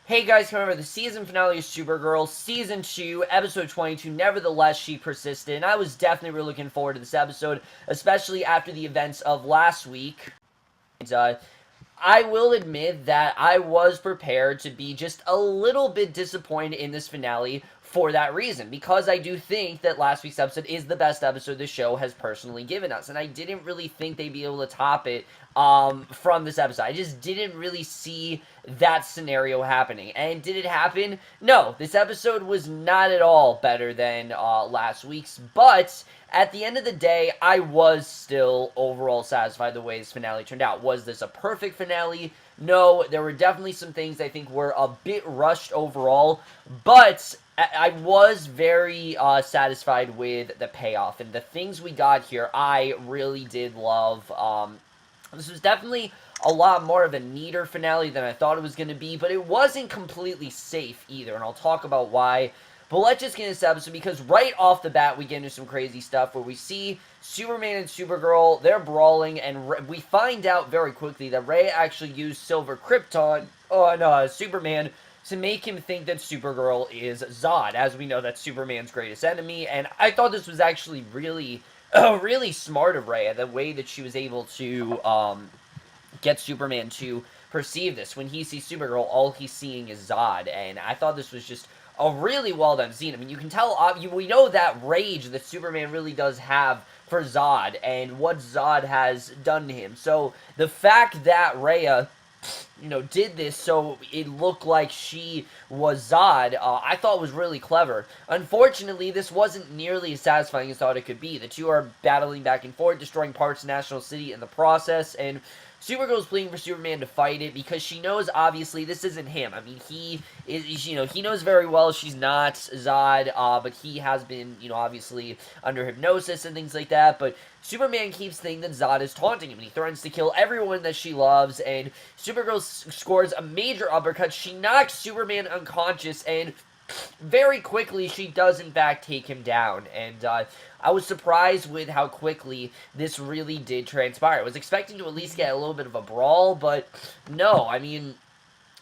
Hey guys, remember the season finale of Supergirl, Season 2, Episode 22, Nevertheless, She Persisted, and I was definitely really looking forward to this episode, especially after the events of last week. And, I will admit that I was prepared to be just a little bit disappointed in this finale for that reason, because I do think that last week's episode is the best episode the show has personally given us, and I didn't really think they'd be able to top it from this episode. I just didn't really see that scenario happening. And did it happen? No, this episode was not at all better than last week's, but at the end of the day, I was still overall satisfied the way this finale turned out. Was this a perfect finale? No, there were definitely some things I think were a bit rushed overall, but I was very satisfied with the payoff, and the things we got here, I really did love. This was definitely a lot more of a neater finale than I thought it was going to be, but it wasn't completely safe either, and I'll talk about why. But let's just get into this episode, because right off the bat, we get into some crazy stuff where we see Superman and Supergirl, they're brawling, and we find out very quickly that Ray actually used Silver Krypton on Superman to make him think that Supergirl is Zod. As we know, that's Superman's greatest enemy, and I thought this was actually really, really smart of Ray, the way that she was able to get Superman to perceive this. When he sees Supergirl, all he's seeing is Zod, and I thought this was just a really well done scene. I mean, you can tell, we know that rage that Superman really does have for Zod, and what Zod has done to him. So, the fact that Rhea, did this so it looked like she was Zod, I thought was really clever. Unfortunately, this wasn't nearly as satisfying as I thought it could be. The two are battling back and forth, destroying parts of National City in the process, and Supergirl's pleading for Superman to fight it because she knows, obviously, this isn't him. I mean, he knows very well she's not Zod, but he has been, obviously under hypnosis and things like that, but Superman keeps thinking that Zod is taunting him, and he threatens to kill everyone that she loves, and Supergirl scores a major uppercut. She knocks Superman unconscious, and very quickly, she does, in fact, take him down, and I was surprised with how quickly this really did transpire. I was expecting to at least get a little bit of a brawl, but no, I mean,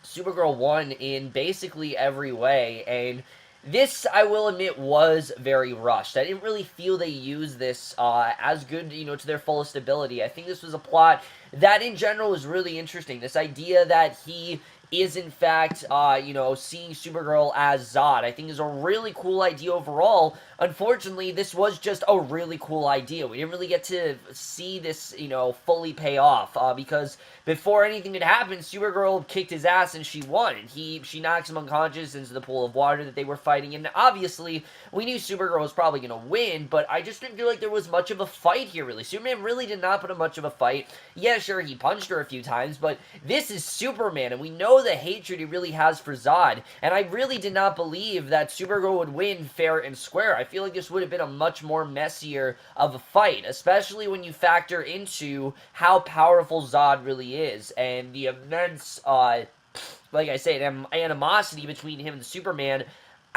Supergirl won in basically every way, and this, I will admit, was very rushed. I didn't really feel they used this as good, to their fullest ability. I think this was a plot that, in general, was really interesting. This idea that he is, in fact, seeing Supergirl as Zod, I think is a really cool idea overall. Unfortunately, this was just a really cool idea. We didn't really get to see this, fully pay off, because before anything had happened, Supergirl kicked his ass and she won, and she knocks him unconscious into the pool of water that they were fighting, and obviously, we knew Supergirl was probably going to win, but I just didn't feel like there was much of a fight here, really. Superman really did not put up much of a fight. Yeah, sure, he punched her a few times, but this is Superman, and we know the hatred he really has for Zod, and I really did not believe that Supergirl would win fair and square. I feel like this would have been a much more messier of a fight, especially when you factor into how powerful Zod really is, and the immense, like I said, animosity between him and Superman.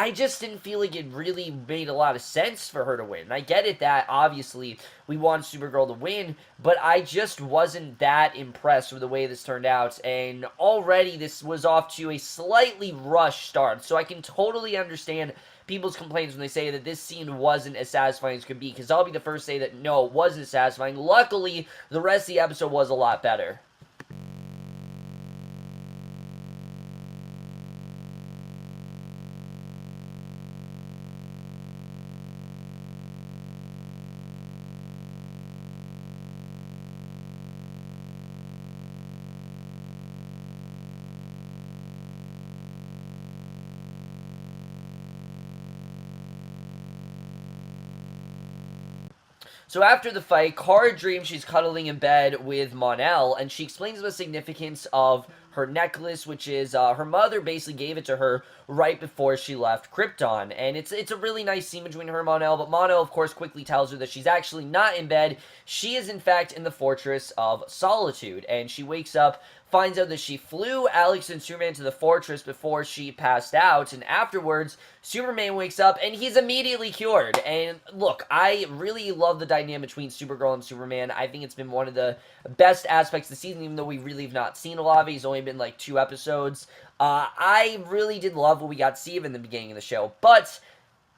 I just didn't feel like it really made a lot of sense for her to win. I get it that, obviously, we want Supergirl to win, but I just wasn't that impressed with the way this turned out, and already this was off to a slightly rushed start, so I can totally understand people's complaints when they say that this scene wasn't as satisfying as it could be, because I'll be the first to say that, no, it wasn't satisfying. Luckily, the rest of the episode was a lot better. So after the fight, Kara dreams she's cuddling in bed with Mon-El, and she explains the significance of her necklace, which is her mother basically gave it to her right before she left Krypton. And it's a really nice scene between her and Mon-El, but Mon-El, of course, quickly tells her that she's actually not in bed. She is, in fact, in the Fortress of Solitude, and she wakes up, finds out that she flew Alex and Superman to the fortress before she passed out, and afterwards, Superman wakes up, and he's immediately cured. And look, I really love the dynamic between Supergirl and Superman. I think it's been one of the best aspects of the season, even though we really have not seen a lot of it. He's only only been like 2 episodes. I really did love what we got to see in the beginning of the show, but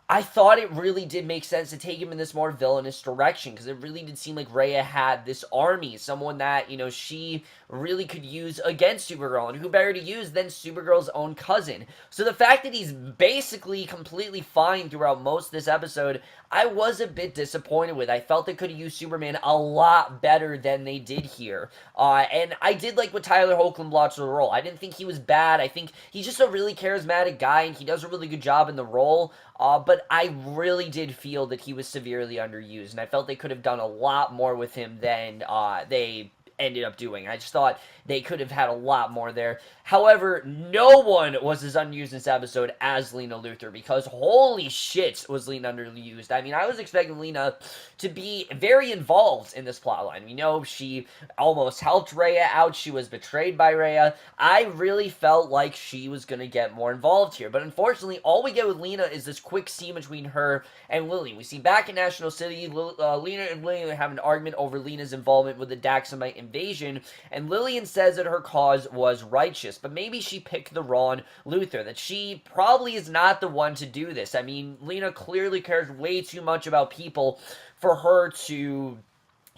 I thought it really did make sense to take him in this more villainous direction, because it really did seem like Rhea had this army, someone that, she really could use against Supergirl, and who better to use than Supergirl's own cousin. So the fact that he's basically completely fine throughout most of this episode, I was a bit disappointed with. I felt they could have used Superman a lot better than they did here. And I did like what Tyler Hoechlin brought to the role. I didn't think he was bad. I think he's just a really charismatic guy, and he does a really good job in the role. But I really did feel that he was severely underused, and I felt they could have done a lot more with him than they ended up doing. I just thought they could have had a lot more there. However, no one was as unused in this episode as Lena Luthor, because holy shit was Lena underused. I mean, I was expecting Lena to be very involved in this plotline. We know she almost helped Rhea out. She was betrayed by Rhea. I really felt like she was going to get more involved here. But unfortunately, all we get with Lena is this quick scene between her and Lily. We see back in National City, Lena and Lillian have an argument over Lena's involvement with the Daxamite invasion, and Lillian says that her cause was righteous, but maybe she picked the wrong Luthor, that she probably is not the one to do this. I mean, Lena clearly cares way too much about people for her to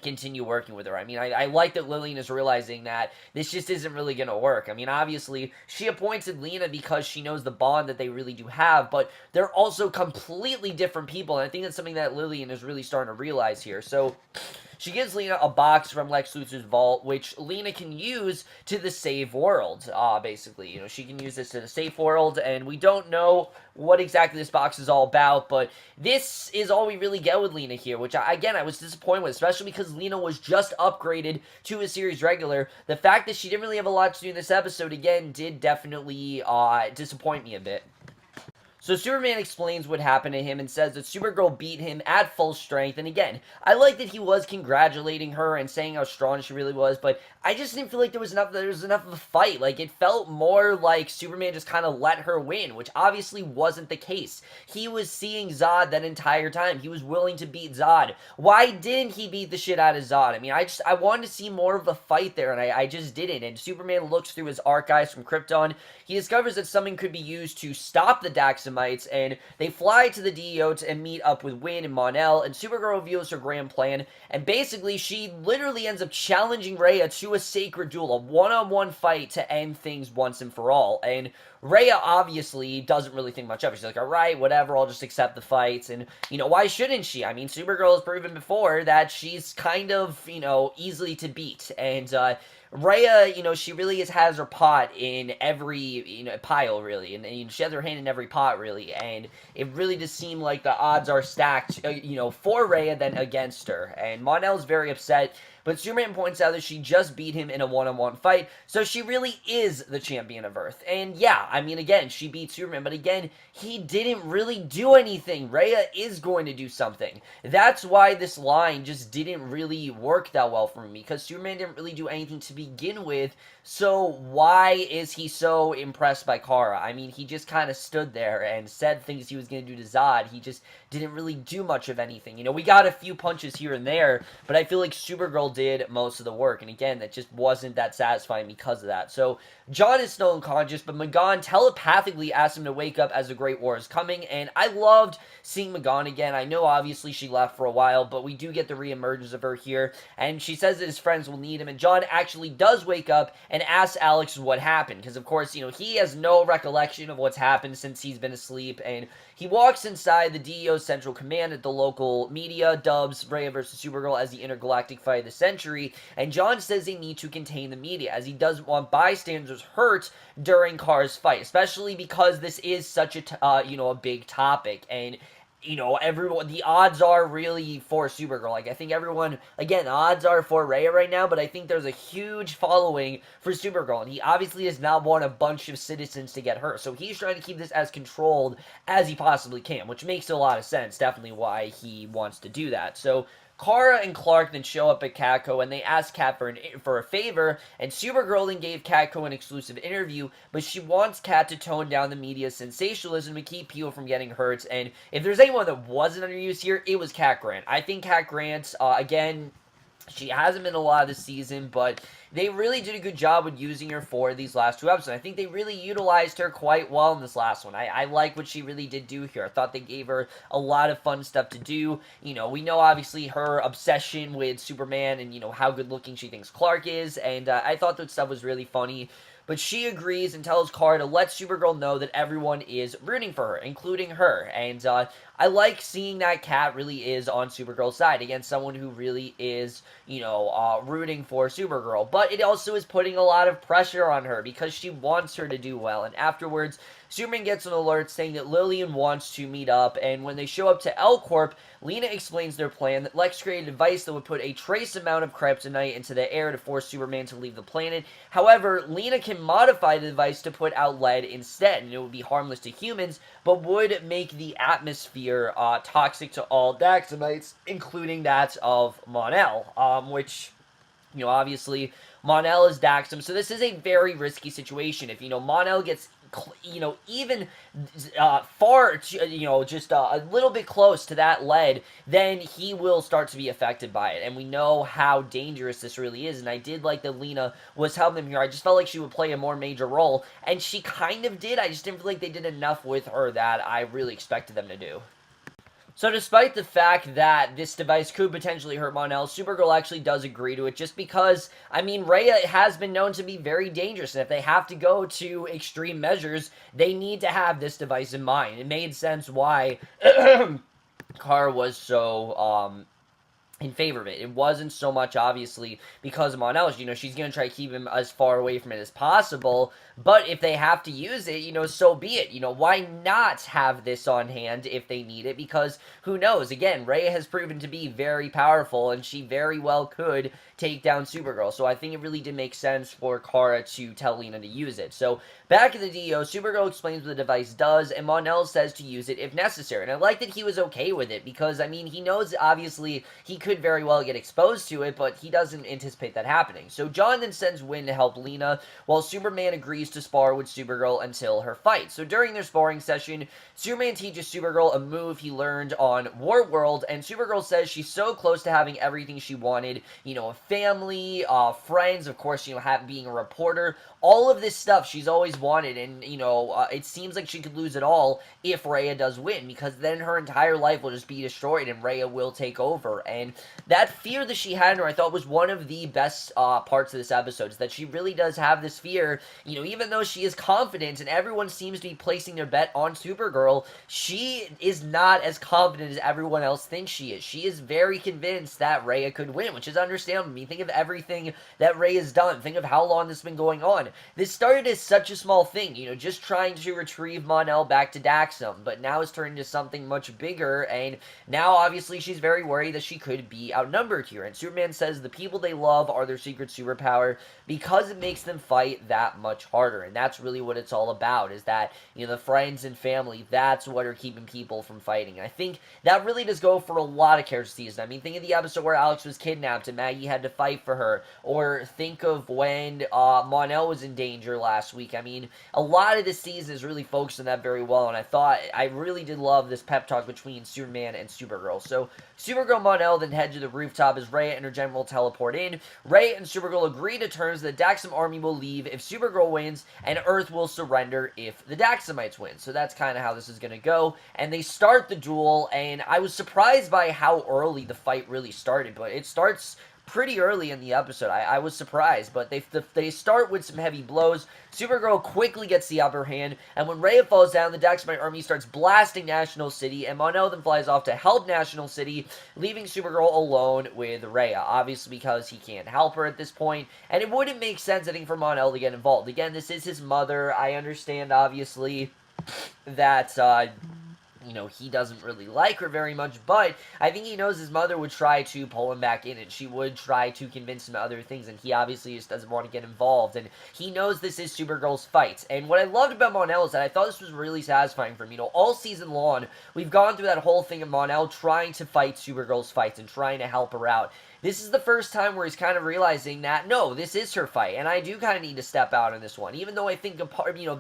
continue working with her. I mean, I like that Lillian is realizing that this just isn't really going to work. I mean, obviously, she appointed Lena because she knows the bond that they really do have, but they're also completely different people, and I think that's something that Lillian is really starting to realize here. So she gives Lena a box from Lex Luthor's vault, which Lena can use to the save world, basically. She can use this to the safe world, and we don't know what exactly this box is all about, but this is all we really get with Lena here, which, again, I was disappointed with, especially because Lena was just upgraded to a series regular. The fact that she didn't really have a lot to do in this episode, again, did definitely disappoint me a bit. So Superman explains what happened to him and says that Supergirl beat him at full strength. And again, I like that he was congratulating her and saying how strong she really was, but I just didn't feel like there was enough of a fight. Like, it felt more like Superman just kind of let her win, which obviously wasn't the case. He was seeing Zod that entire time. He was willing to beat Zod. Why didn't he beat the shit out of Zod? I mean, I wanted to see more of a fight there, and I just didn't. And Superman looks through his archives from Krypton. He discovers that something could be used to stop the Daxamites, and they fly to the DEO and meet up with Wynn and Mon-El, and Supergirl reveals her grand plan, and basically she literally ends up challenging Rhea to a sacred duel, a one-on-one fight to end things once and for all. And Rhea obviously doesn't really think much of it. She's like, alright, whatever, I'll just accept the fights, and, why shouldn't she? I mean, Supergirl has proven before that she's kind of, easily to beat, and, Rhea, she really has her pot in every, pile, really, and she has her hand in every pot, really, and it really does seem like the odds are stacked, for Rhea than against her, and Mon-El's very upset, but Superman points out that she just beat him in a one-on-one fight, so she really is the champion of Earth. And yeah, I mean, again, she beat Superman, but again, he didn't really do anything. Rhea is going to do something. That's why this line just didn't really work that well for me, because Superman didn't really do anything to begin with, so why is he so impressed by Kara? I mean, he just kind of stood there and said things he was going to do to Zod. He just didn't really do much of anything. We got a few punches here and there, but I feel like Supergirl did most of the work, and again, that just wasn't that satisfying because of that. So John is still unconscious, but Mehcad telepathically asks him to wake up as the Great War is coming, and I loved seeing Mehcad again. I know obviously she left for a while, but we do get the reemergence of her here, and she says that his friends will need him, and John actually does wake up and asks Alex what happened, because of course, he has no recollection of what's happened since he's been asleep, and he walks inside the DEO's Central Command at the local media, dubs Rhea vs. Supergirl as the intergalactic fight of the century, and John says they need to contain the media, as he doesn't want bystanders hurt during Kara's fight, especially because this is such a, a big topic, and everyone, the odds are really for Supergirl. Like, I think everyone, again, the odds are for Rhea right now, but I think there's a huge following for Supergirl, and he obviously does not want a bunch of citizens to get hurt, so he's trying to keep this as controlled as he possibly can, which makes a lot of sense, definitely why he wants to do that. So Kara and Clark then show up at Catco, and they ask Cat for a favor, and Supergirl then gave Catco an exclusive interview, but she wants Cat to tone down the media's sensationalism to keep people from getting hurt, and if there's anyone that wasn't underused here, it was Cat Grant. I think Cat Grant, again, She hasn't been a lot this season, but they really did a good job with using her for these last 2 episodes. I think they really utilized her quite well in this last one. I like what she really did do here. I thought they gave her a lot of fun stuff to do. You know, we know obviously her obsession with Superman and, you know, how good looking she thinks Clark is, and I thought that stuff was really funny. But she agrees and tells Kara to let Supergirl know that everyone is rooting for her, including her. And I like seeing that Kat really is on Supergirl's side against someone who really is, you know, rooting for Supergirl. But it also is putting a lot of pressure on her because she wants her to do well. And afterwards, Superman gets an alert saying that Lillian wants to meet up. And when they show up to L-Corp, Lena explains their plan that Lex created a device that would put a trace amount of kryptonite into the air to force Superman to leave the planet. However, Lena can modify the device to put out lead instead, and it would be harmless to humans, but would make the atmosphere toxic to all Daxamites, including that of Mon-El, which, you know, obviously, Mon-El is Daxam, so this is a very risky situation. If, you know, Mon-El gets, you know, even far, you know, just a little bit close to that lead, then he will start to be affected by it. And we know how dangerous this really is. And I did like that Lena was helping them here. I just felt like she would play a more major role. And she kind of did. I just didn't feel like they did enough with her that I really expected them to do. So despite the fact that this device could potentially hurt Mon-El, Supergirl actually does agree to it just because, I mean, Rhea has been known to be very dangerous, and if they have to go to extreme measures, they need to have this device in mind. It made sense why Kara was so, in favor of it. It wasn't so much, obviously, because of Mon-El. You know, she's going to try to keep him as far away from it as possible, but if they have to use it, you know, so be it. You know, why not have this on hand if they need it? Because, who knows? Again, Rhea has proven to be very powerful, and she very well could take down Supergirl, so I think it really did make sense for Kara to tell Lena to use it. So, back in the DO, Supergirl explains what the device does, and Mon-El says to use it if necessary, and I like that he was okay with it, because, I mean, he knows, obviously, he could very well get exposed to it, but he doesn't anticipate that happening. So, John then sends Wynn to help Lena, while Superman agrees to spar with Supergirl until her fight. So, during their sparring session, Superman teaches Supergirl a move he learned on War World, and Supergirl says she's so close to having everything she wanted, you know, a family, friends, of course, you know, being a reporter, all of this stuff she's always wanted, and, you know, it seems like she could lose it all if Rhea does win, because then her entire life will just be destroyed, and Rhea will take over, and that fear that she had in her, I thought was one of the best parts of this episode, is that she really does have this fear, you know, even though she is confident, and everyone seems to be placing their bet on Supergirl, she is not as confident as everyone else thinks she is. She is very convinced that Rhea could win, which is understandable. I mean, think of everything that Rhea has done. Think of how long this has been going on. This started as such a small thing, you know, just trying to retrieve Mon-El back to Daxam, but now it's turned into something much bigger, and now, obviously, she's very worried that she could be outnumbered here, and Superman says the people they love are their secret superpower because it makes them fight that much harder, and that's really what it's all about, is that, you know, the friends and family, that's what are keeping people from fighting, and I think that really does go for a lot of character seasons. I mean, think of the episode where Alex was kidnapped and Maggie had to fight for her, or think of when Mon-El was in danger last week. I mean, a lot of this season is really focused on that very well, and I really did love this pep talk between Superman and Supergirl. So, Supergirl and Mon-El then head to the rooftop as Rhea and her general teleport in. Rhea and Supergirl agree to terms that the Daxam army will leave if Supergirl wins, and Earth will surrender if the Daxamites win. So that's kind of how this is going to go, and they start the duel, and I was surprised by how early the fight really started, but it starts pretty early in the episode. I was surprised, but they start with some heavy blows. Supergirl quickly gets the upper hand, and when Rhea falls down, the Daxamite army starts blasting National City, and Mon-El then flies off to help National City, leaving Supergirl alone with Rhea, obviously because he can't help her at this point, and it wouldn't make sense, I think, for Mon-El to get involved. Again, this is his mother. I understand, obviously, that, you know, he doesn't really like her very much, but I think he knows his mother would try to pull him back in, and she would try to convince him of other things, and he obviously just doesn't want to get involved, and he knows this is Supergirl's fight. And what I loved about Mon-El is that I thought this was really satisfying for him. You know, all season long, we've gone through that whole thing of Mon-El trying to fight Supergirl's fights and trying to help her out. this is the first time where he's kind of realizing that, no, this is her fight, and I do kind of need to step out in this one. Even though I think,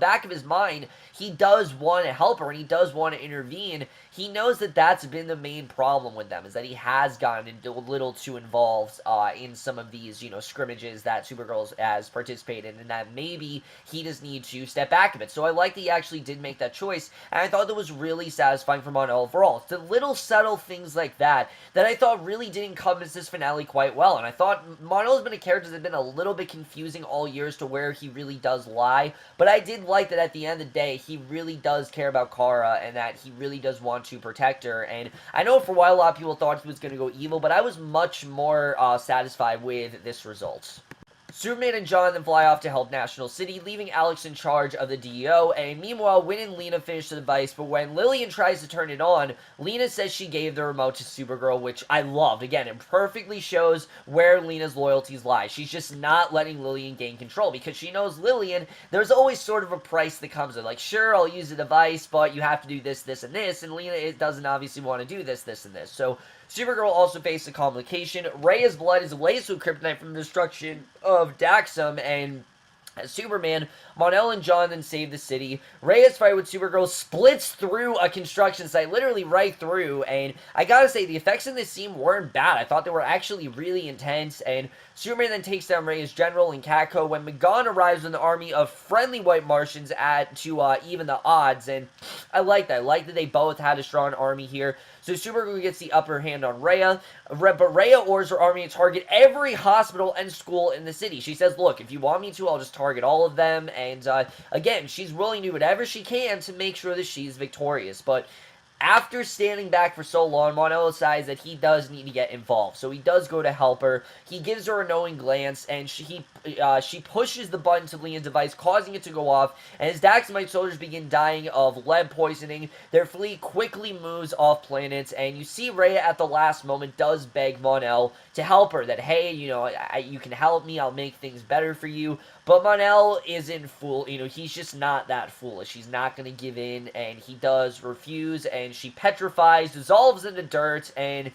back of his mind, he does want to help her, and he does want to intervene, he knows that that's been the main problem with them, is that he has gotten into a little too involved in some of these, scrimmages that Supergirl has participated in, and that maybe he just needs to step back a bit. So I like that he actually did make that choice, and I thought that was really satisfying for Mon-El overall. It's the little subtle things like that I thought really did encompass this finale quite well, and I thought Mon-El has been a character that's been a little bit confusing all year as to where he really does lie, but I did like that at the end of the day, he really does care about Kara, and that he really does want to protect her, and I know for a while a lot of people thought he was going to go evil, but I was much more satisfied with this result. Superman and John then fly off to help National City, leaving Alex in charge of the DEO, and meanwhile, Wynn and Lena finish the device, but when Lillian tries to turn it on, Lena says she gave the remote to Supergirl, which I loved. Again, it perfectly shows where Lena's loyalties lie. She's just not letting Lillian gain control, because she knows Lillian, there's always sort of a price that comes with, like, sure, I'll use the device, but you have to do this, this, and this, and Lena doesn't obviously want to do this, this, and this, so Supergirl also faced a complication. Rhea's blood is laced with kryptonite from the destruction of Daxam, and as Superman, Mon-El and John then save the city. Rhea's fight with Supergirl splits through a construction site, literally right through, and I gotta say, the effects in this scene weren't bad. I thought they were actually really intense, and Superman then takes down Rhea's general and Catco when Mehcad arrives with an army of friendly white Martians to even the odds, and I like that. I like that they both had a strong army here. So Supergirl gets the upper hand on Rhea, but Rhea orders her army to target every hospital and school in the city. She says, look, if you want me to, I'll just target all of them, and again, she's willing to do whatever she can to make sure that she's victorious, but after standing back for so long, Mon-El decides that he does need to get involved. So he does go to help her. He gives her a knowing glance, and she pushes the button to Leon's device, causing it to go off. And as Daxamite soldiers begin dying of lead poisoning, their fleet quickly moves off planets. And you see Rhea at the last moment does beg Mon-El to help her. That, hey, you can help me. I'll make things better for you. But Mon-El isn't he's just not that foolish. He's not going to give in, and he does refuse, and she petrifies, dissolves into dirt, and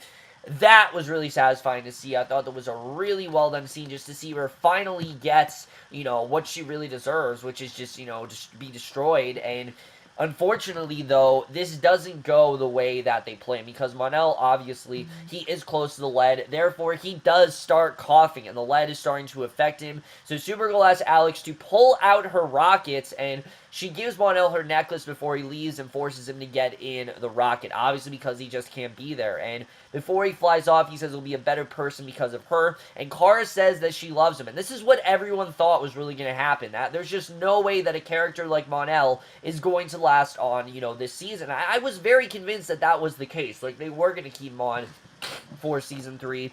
that was really satisfying to see. I thought that was a really well done scene, just to see her finally gets, what she really deserves, which is just, just be destroyed, and unfortunately, though, this doesn't go the way that they planned, because Mon-El, obviously, he is close to the lead, therefore, he does start coughing, and the lead is starting to affect him, so Supergirl asks Alex to pull out her rockets, and she gives Mon-El her necklace before he leaves and forces him to get in the rocket, obviously because he just can't be there, and before he flies off, he says he'll be a better person because of her, and Kara says that she loves him, and this is what everyone thought was really going to happen. That there's just no way that a character like Mon-El is going to last on, this season. I was very convinced that that was the case, like, they were going to keep him on for Season 3,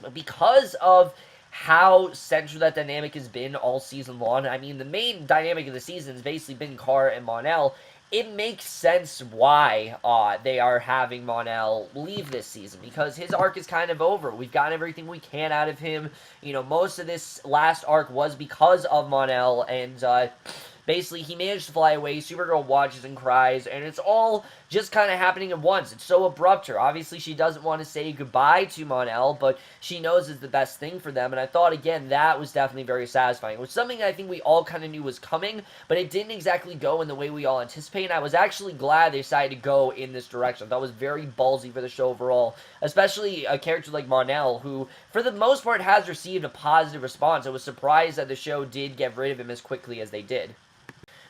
but because of how central that dynamic has been all season long, I mean, the main dynamic of the season has basically been Kara and Mon-El, it makes sense why they are having Mon-El leave this season, because his arc is kind of over. We've gotten everything we can out of him. Most of this last arc was because of Mon-El, and basically, he managed to fly away, Supergirl watches and cries, and it's all just kind of happening at once. It's so abrupt her. Obviously, she doesn't want to say goodbye to Mon-El, but she knows it's the best thing for them, and I thought, again, that was definitely very satisfying. It was something I think we all kind of knew was coming, but it didn't exactly go in the way we all anticipated, and I was actually glad they decided to go in this direction. I thought it was very ballsy for the show overall, especially a character like Mon-El, who, for the most part, has received a positive response. I was surprised that the show did get rid of him as quickly as they did.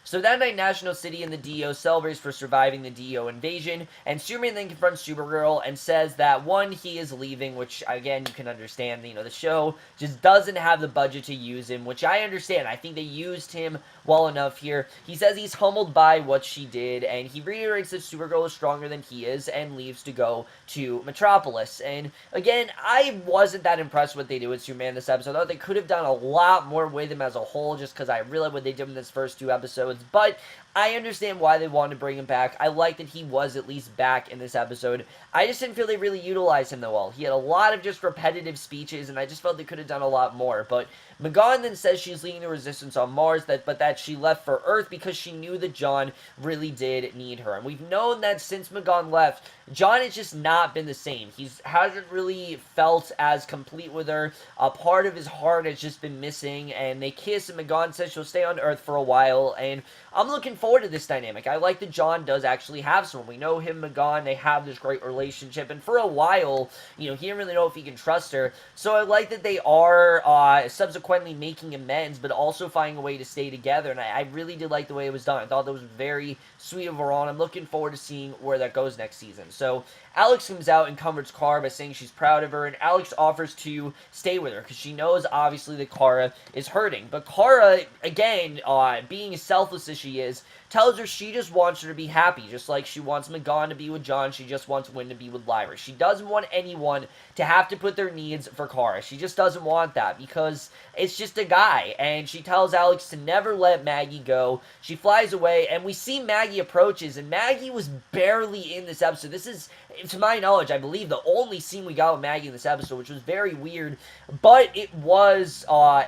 So that night, National City and the DEO celebrates for surviving the DEO invasion, and Superman then confronts Supergirl and says that, one, he is leaving, which, again, you can understand, the show just doesn't have the budget to use him, which I understand. I think they used him well enough here. He says he's humbled by what she did, and he reiterates that Supergirl is stronger than he is, and leaves to go to Metropolis. And, again, I wasn't that impressed with what they did with Superman this episode. I thought they could have done a lot more with him as a whole, just because I really like what they did in this first 2 episodes. But I understand why they wanted to bring him back. I like that he was at least back in this episode. I just didn't feel they really utilized him that well. He had a lot of just repetitive speeches, and I just felt they could have done a lot more. But Mehcad then says she's leading the resistance on Mars, but that she left for Earth because she knew that John really did need her. And we've known that since Mehcad left, John has just not been the same. He hasn't really felt as complete with her. A part of his heart has just been missing, and they kiss, and Mehcad says she'll stay on Earth for a while, and I'm looking forward to this dynamic. I like that John does actually have someone. We know him and Mehcad, they have this great relationship, and for a while, he didn't really know if he can trust her, so I like that they are subsequently making amends, but also finding a way to stay together, and I really did like the way it was done. I thought that was very sweet overall, and I'm looking forward to seeing where that goes next season. So Alex comes out and comforts Kara by saying she's proud of her, and Alex offers to stay with her because she knows, obviously, that Kara is hurting. But Kara, again, being as selfless as she is, tells her she just wants her to be happy, just like she wants Mehcad to be with John, she just wants Wynn to be with Lyra. She doesn't want anyone to have to put their needs for Kara. She just doesn't want that because it's just a guy, and she tells Alex to never let Maggie go. She flies away, and we see Maggie approaches, and Maggie was barely in this episode. This is, to my knowledge, I believe the only scene we got with Maggie in this episode, which was very weird, but it was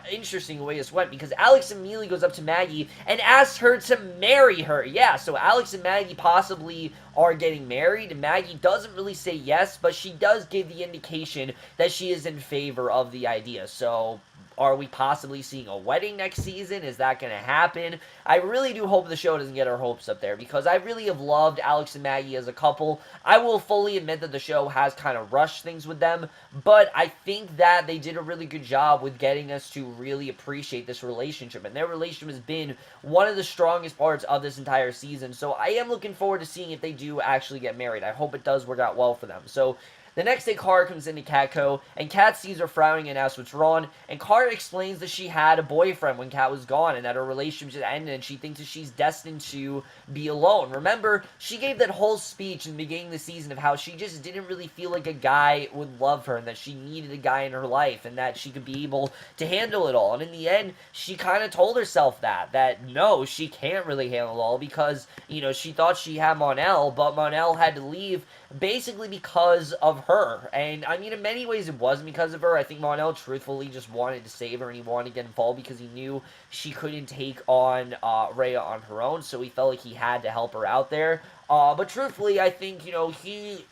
interesting the way this went, because Alex immediately goes up to Maggie and asks her to marry her. Yeah, so Alex and Maggie possibly are getting married, and Maggie doesn't really say yes, but she does give the indication that she is in favor of the idea. So are we possibly seeing a wedding next season? Is that going to happen? I really do hope the show doesn't get our hopes up there, because I really have loved Alex and Maggie as a couple. I will fully admit that the show has kind of rushed things with them, but I think that they did a really good job with getting us to really appreciate this relationship, and their relationship has been one of the strongest parts of this entire season, so I am looking forward to seeing if they do actually get married. I hope it does work out well for them. So the next day, Kara comes into Catco, and Kat sees her frowning and asks what's wrong, and Kara explains that she had a boyfriend when Kat was gone, and that her relationship ended, and she thinks that she's destined to be alone. Remember, she gave that whole speech in the beginning of the season of how she just didn't really feel like a guy would love her, and that she needed a guy in her life, and that she could be able to handle it all. And in the end, she kind of told herself that no, she can't really handle it all, because, she thought she had Mon-El, but Mon-El had to leave basically because of her. And I mean, in many ways it wasn't because of her. I think Mon-El truthfully just wanted to save her, and he wanted to get involved because he knew she couldn't take on Rhea on her own, so he felt like he had to help her out there. But truthfully, I think, he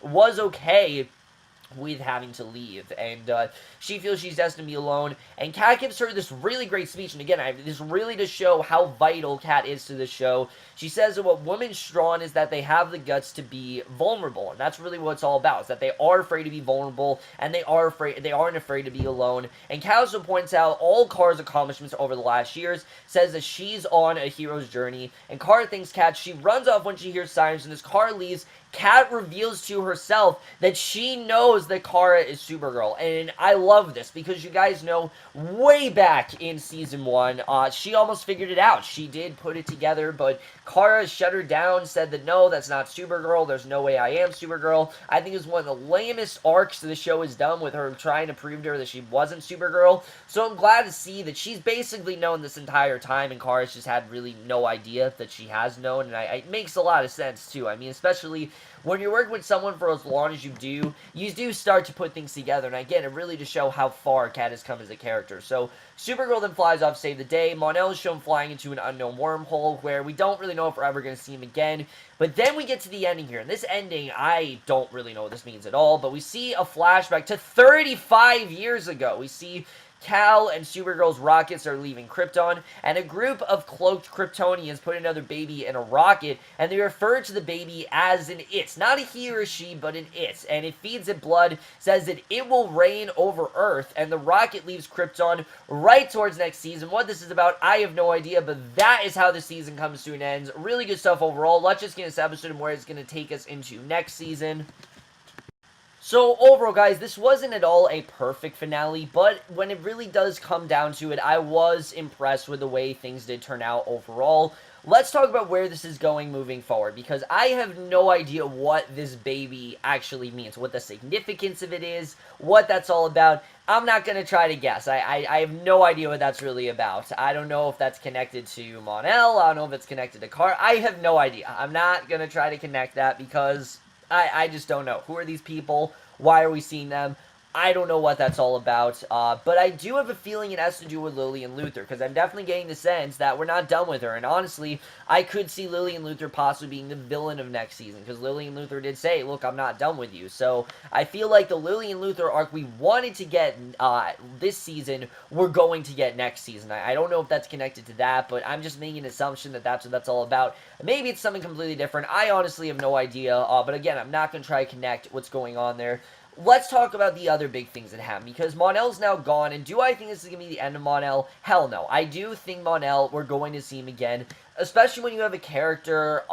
was okay with having to leave, and she feels she's destined to be alone, and Kat gives her this really great speech, and again, this really does show how vital Kat is to the show. She says that what women's strong is that they have the guts to be vulnerable, and that's really what it's all about, is that they are afraid to be vulnerable, and they aren't afraid to be alone. And Kat also points out all Kara's accomplishments over the last years, says that she's on a hero's journey, and Kara thanks Kat. She runs off when she hears sirens, and as Kara leaves, Kat reveals to herself that she knows that Kara is Supergirl, and I love this, because you guys know, way back in Season 1, she almost figured it out. She did put it together, but Kara shut her down, said that no, that's not Supergirl, there's no way I am Supergirl. I think it was one of the lamest arcs the show has done, with her trying to prove to her that she wasn't Supergirl, so I'm glad to see that she's basically known this entire time, and Kara's just had really no idea that she has known, and it makes a lot of sense, too. I mean, especially when you're working with someone for as long as you do start to put things together, and again, it really to show how far Kat has come as a character. So, Supergirl then flies off to save the day. Mon-El is shown flying into an unknown wormhole, where we don't really know if we're ever going to see him again, but then we get to the ending here, and this ending, I don't really know what this means at all, but we see a flashback to 35 years ago. We see Kal and Supergirl's rockets are leaving Krypton, and a group of cloaked Kryptonians put another baby in a rocket, and they refer to the baby as an it. Not a he or a she, but an it. And it feeds it blood, says that it will reign over Earth, and the rocket leaves Krypton right towards next season. What this is about, I have no idea, but that is how the season comes to an end. Really good stuff overall. Let's just get this episode and where it's going to take us into next season. So, overall, guys, this wasn't at all a perfect finale, but when it really does come down to it, I was impressed with the way things did turn out overall. Let's talk about where this is going moving forward, because I have no idea what this baby actually means, what the significance of it is, what that's all about. I'm not going to try to guess. I have no idea what that's really about. I don't know if that's connected to Mon-El. I don't know if it's connected to Kara. I have no idea. I'm not going to try to connect that, because I just don't know. Who are these people? Why are we seeing them? I don't know what that's all about, but I do have a feeling it has to do with Lily and Luther, because I'm definitely getting the sense that we're not done with her, and honestly, I could see Lily and Luther possibly being the villain of next season, because Lily and Luther did say, look, I'm not done with you, so I feel like the Lily and Luther arc we wanted to get this season, we're going to get next season. I don't know if that's connected to that, but I'm just making an assumption that that's what that's all about. Maybe it's something completely different. I honestly have no idea, but again, I'm not going to try to connect what's going on there. Let's talk about the other big things that happen, because Mon-El's now gone, and do I think this is going to be the end of Mon-El? Hell no. I do think Mon-El, we're going to see him again, especially when you have a character,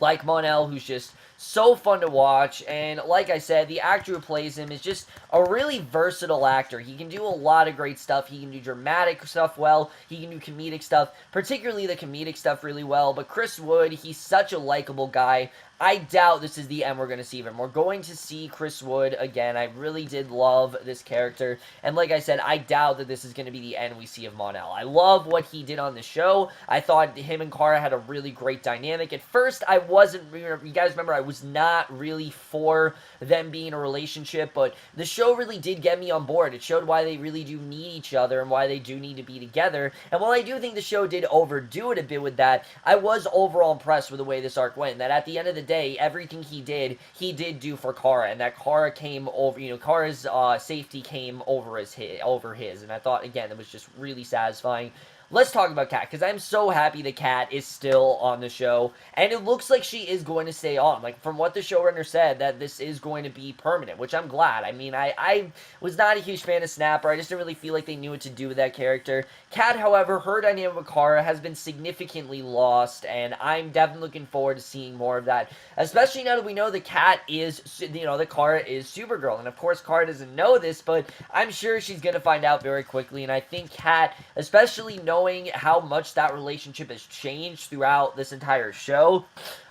like Mon-El, who's just so fun to watch, and like I said, the actor who plays him is just a really versatile actor. He can do a lot of great stuff. He can do dramatic stuff well. He can do comedic stuff, particularly the comedic stuff really well, but Chris Wood, he's such a likable guy. I doubt this is the end we're going to see him. We're going to see Chris Wood again. I really did love this character. And like I said, I doubt that this is going to be the end we see of Mon-El. I love what he did on the show. I thought him and Kara had a really great dynamic. At first, I wasn't, you guys remember, I was not really for them being in a relationship, but the show really did get me on board. It showed why they really do need each other and why they do need to be together. And while I do think the show did overdo it a bit with that, I was overall impressed with the way this arc went. That at the end of the day, everything he did do for Kara, and that Kara came over, Kara's safety came over his, and I thought, again, it was just really satisfying. Let's talk about Kat, because I'm so happy that Kat is still on the show, and it looks like she is going to stay on. Like, from what the showrunner said, that this is going to be permanent, which I'm glad. I mean, I was not a huge fan of Snapper. I just didn't really feel like they knew what to do with that character. Kat, however, her dynamic with Kara has been significantly lost, and I'm definitely looking forward to seeing more of that, especially now that we know that Kat is, that Kara is Supergirl, and of course, Kara doesn't know this, but I'm sure she's going to find out very quickly, and I think Kat, especially knowing how much that relationship has changed throughout this entire show,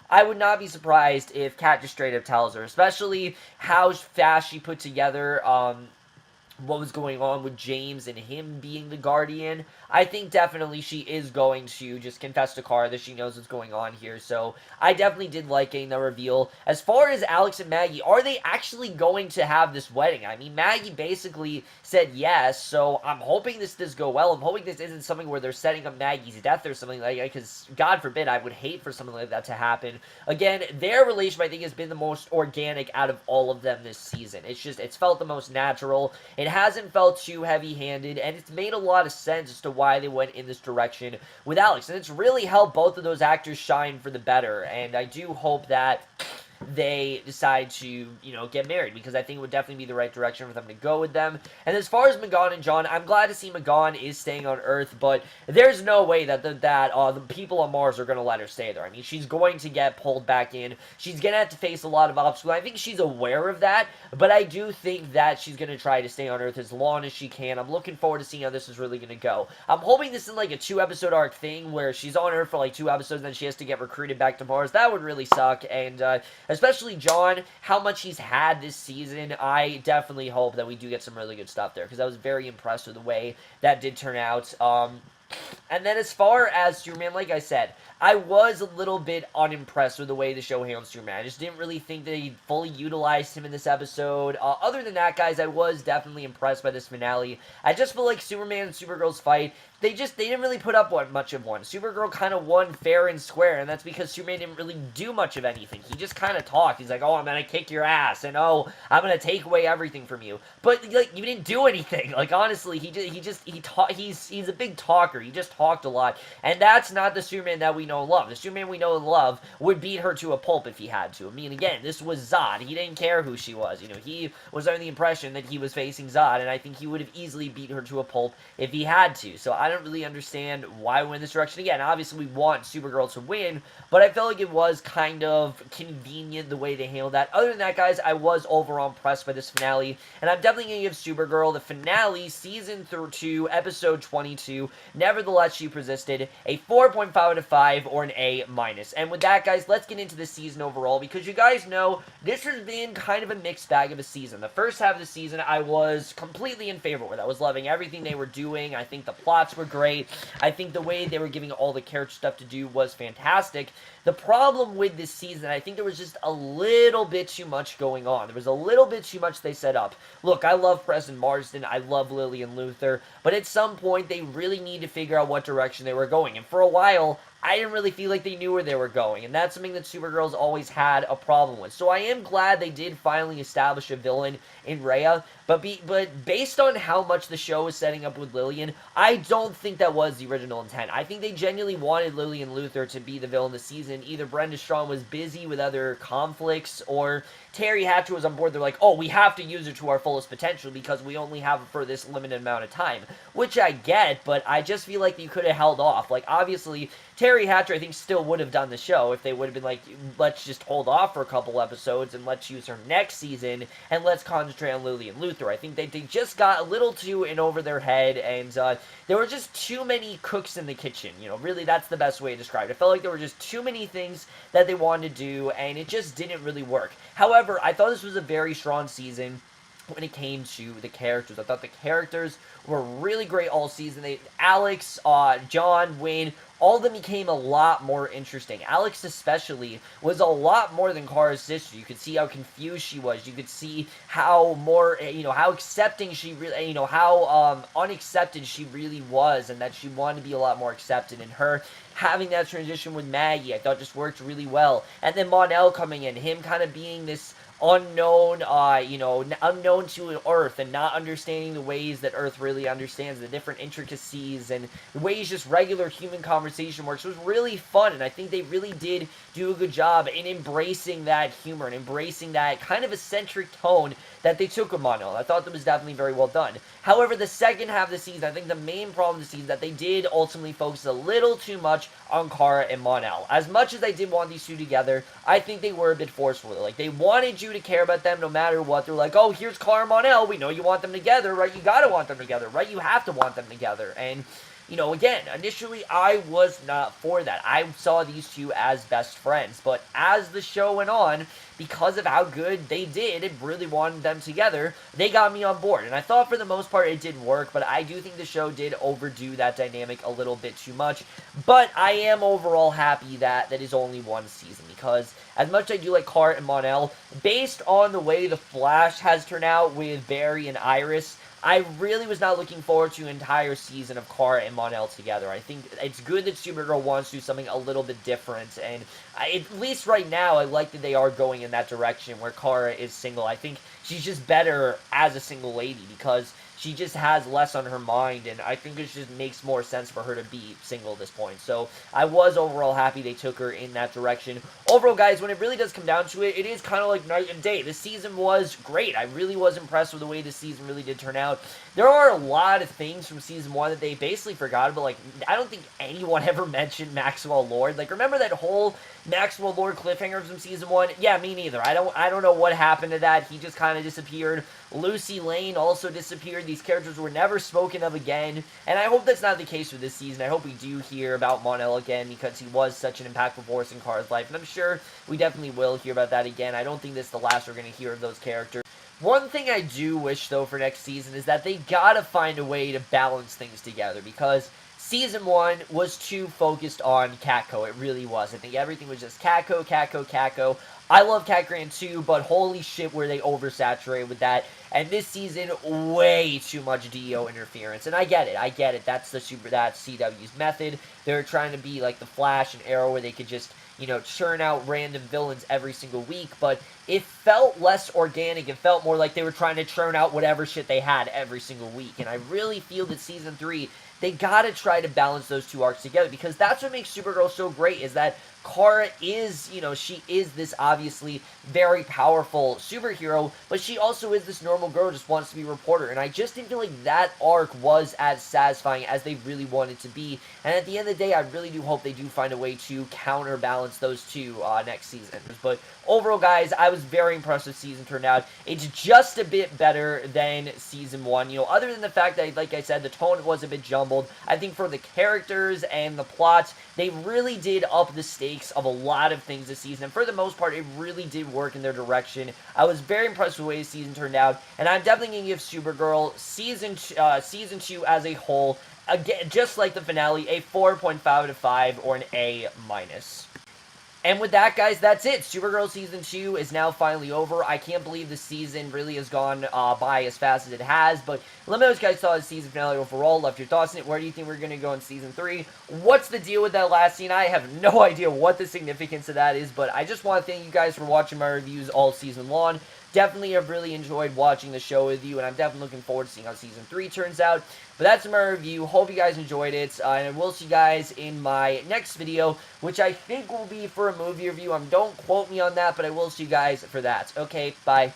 I would not be surprised if Kat just straight up tells her, especially how fast she put together what was going on with James and him being the Guardian. I think definitely she is going to just confess to Kara that she knows what's going on here, so I definitely did like getting the reveal. As far as Alex and Maggie, are they actually going to have this wedding? I mean, Maggie basically said yes, so I'm hoping this does go well. I'm hoping this isn't something where they're setting up Maggie's death or something like that, because God forbid, I would hate for something like that to happen. Again, their relationship, I think, has been the most organic out of all of them this season. It's felt the most natural. It hasn't felt too heavy-handed, and it's made a lot of sense as to why they went in this direction with Alex, and it's really helped both of those actors shine for the better, and I do hope that they decide to, get married, because I think it would definitely be the right direction for them to go with them. And as far as Mehcad and John, I'm glad to see Mehcad is staying on Earth, but there's no way that the people on Mars are going to let her stay there. I mean, she's going to get pulled back in. She's going to have to face a lot of obstacles. I think she's aware of that, but I do think that she's going to try to stay on Earth as long as she can. I'm looking forward to seeing how this is really going to go. I'm hoping this is like a 2-episode arc thing where she's on Earth for like 2 episodes and then she has to get recruited back to Mars. That would really suck, and especially John, how much he's had this season, I definitely hope that we do get some really good stuff there, because I was very impressed with the way that did turn out. And then as far as Superman, like I said, I was a little bit unimpressed with the way the show handled Superman. I just didn't really think they fully utilized him in this episode. Other than that, guys, I was definitely impressed by this finale. I just feel like Superman and Supergirl's fight, they didn't really put up much of one. Supergirl kind of won fair and square, and that's because Superman didn't really do much of anything. He just kind of talked. He's like, oh, I'm gonna kick your ass, and oh, I'm gonna take away everything from you. But like, you didn't do anything. Like, honestly, he's a big talker. He just talked a lot, and that's not the Superman that we know and love. The Superman we know and love would beat her to a pulp if he had to. I mean, again, this was Zod. He didn't care who she was. He was under the impression that he was facing Zod, and I think he would have easily beat her to a pulp if he had to. So I don't really understand why we went in this direction. Again, obviously we want Supergirl to win, but I felt like it was kind of convenient the way they handled that. Other than that, guys, I was overall impressed by this finale, and I'm definitely going to give Supergirl the finale, Season 2, Episode 22. Nevertheless, less she persisted, a 4.5 out of 5, or an A-. And with that, guys, let's get into the season overall, because you guys know this has been kind of a mixed bag of a season. The first half of the season, I was completely in favor with. I was loving everything they were doing. I think the plots were great. I think the way they were giving all the character stuff to do was fantastic. The problem with this season, I think there was just a little bit too much going on. There was a little bit too much they set up. Look, I love President Marsden. I love Lily and Luther. But at some point, they really need to figure out what direction they were going. And for a while, I didn't really feel like they knew where they were going, and that's something that Supergirl's always had a problem with. So I am glad they did finally establish a villain in Rhea, but based on how much the show is setting up with Lillian, I don't think that was the original intent. I think they genuinely wanted Lily and Luther to be the villain this season. Either Brenda Strong was busy with other conflicts, or Terry Hatcher was on board. They're like, oh, we have to use her to our fullest potential because we only have her for this limited amount of time, which I get, but I just feel like you could have held off. Like, obviously, Terry Hatcher, I think, still would have done the show if they would have been like, let's just hold off for a couple episodes and let's use her next season and let's concentrate on Lily and Luther. I think they just got a little too in over their head, and there were just too many cooks in the kitchen. You know, really, that's the best way to describe it. I felt like there were just too many things that they wanted to do, and it just didn't really work. However, I thought this was a very strong season when it came to the characters. I thought the characters were really great all season. Alex, John, Wayne, all of them became a lot more interesting. Alex especially was a lot more than Kara's sister. You could see how confused she was. You could see how how accepting she really, how unaccepted she really was, and that she wanted to be a lot more accepted. And her having that transition with Maggie, I thought just worked really well. And then Mon-El coming in, him kind of being this unknown, unknown to Earth, and not understanding the ways that Earth really understands, the different intricacies, and the ways just regular human conversation works, was really fun, and I think they really did do a good job in embracing that humor, and embracing that kind of eccentric tone that they took with Mon-El. I thought that was definitely very well done. However, the second half of the season, I think the main problem this season is that they did ultimately focus a little too much on Kara and Mon-El. As much as I did want these two together, I think they were a bit forceful. Like, they wanted you to care about them no matter what. They're like, oh, here's Kara and Mon-El. We know you want them together, right? You gotta want them together, right? You have to want them together. And again, initially, I was not for that. I saw these two as best friends. But as the show went on, because of how good they did, it really wanted them together, they got me on board. And I thought for the most part it did work, but I do think the show did overdo that dynamic a little bit too much. But I am overall happy that is only one season, because as much as I do like Kara and Mon-El, based on the way The Flash has turned out with Barry and Iris, I really was not looking forward to an entire season of Kara and Mon-El together. I think it's good that Supergirl wants to do something a little bit different, and at least right now, I like that they are going in that direction where Kara is single. I think she's just better as a single lady, because she just has less on her mind, and I think it just makes more sense for her to be single at this point. So I was overall happy they took her in that direction. Overall, guys, when it really does come down to it, it is kind of like night and day. This season was great. I really was impressed with the way this season really did turn out. There are a lot of things from season 1 that they basically forgot about. Like, I don't think anyone ever mentioned Maxwell Lord. Like, remember that whole Maxwell Lord cliffhanger from season 1? Yeah, me neither. I don't know what happened to that. He just kind of disappeared. Lucy Lane also disappeared. These characters were never spoken of again, and I hope that's not the case for this season. I hope we do hear about Mon-El again, because he was such an impactful force in Kara's life, and I'm sure we definitely will hear about that again. I don't think this is the last we're going to hear of those characters. One thing I do wish, though, for next season is that they gotta find a way to balance things together, because Season 1 was too focused on Catco. It really was. I think everything was just Catco, Catco, Catco. I love Cat Grant too, but holy shit were they oversaturated with that. And this season, way too much DO interference. And I get it. That's CW's method. They're trying to be like the Flash and Arrow, where they could just, churn out random villains every single week. But it felt less organic. It felt more like they were trying to churn out whatever shit they had every single week. And I really feel that Season 3, they gotta try to balance those two arcs together, because that's what makes Supergirl so great, is that Kara is, she is this obviously very powerful superhero, but she also is this normal girl who just wants to be a reporter, and I just didn't feel like that arc was as satisfying as they really wanted to be, and at the end of the day, I really do hope they do find a way to counterbalance those two next season. But overall, guys, I was very impressed with season turned out. It's just a bit better than season 1, other than the fact that, like I said, the tone was a bit jumbled. I think for the characters and the plot, they really did up the stakes of a lot of things this season, and for the most part, it really did work in their direction. I was very impressed with the way the season turned out, and I'm definitely going to give Supergirl season 2 as a whole, again, just like the finale, a 4.5 out of 5 or an A-. And with that, guys, that's it. Supergirl Season 2 is now finally over. I can't believe the season really has gone by as fast as it has, but let me know what you guys thought of the season finale overall. Left your thoughts on it. Where do you think we're going to go in Season 3? What's the deal with that last scene? I have no idea what the significance of that is, but I just want to thank you guys for watching my reviews all season long. Definitely have really enjoyed watching the show with you, and I'm definitely looking forward to seeing how Season 3 turns out. But that's my review. Hope you guys enjoyed it, and I will see you guys in my next video, which I think will be for a movie review. Don't quote me on that, but I will see you guys for that. Okay, bye.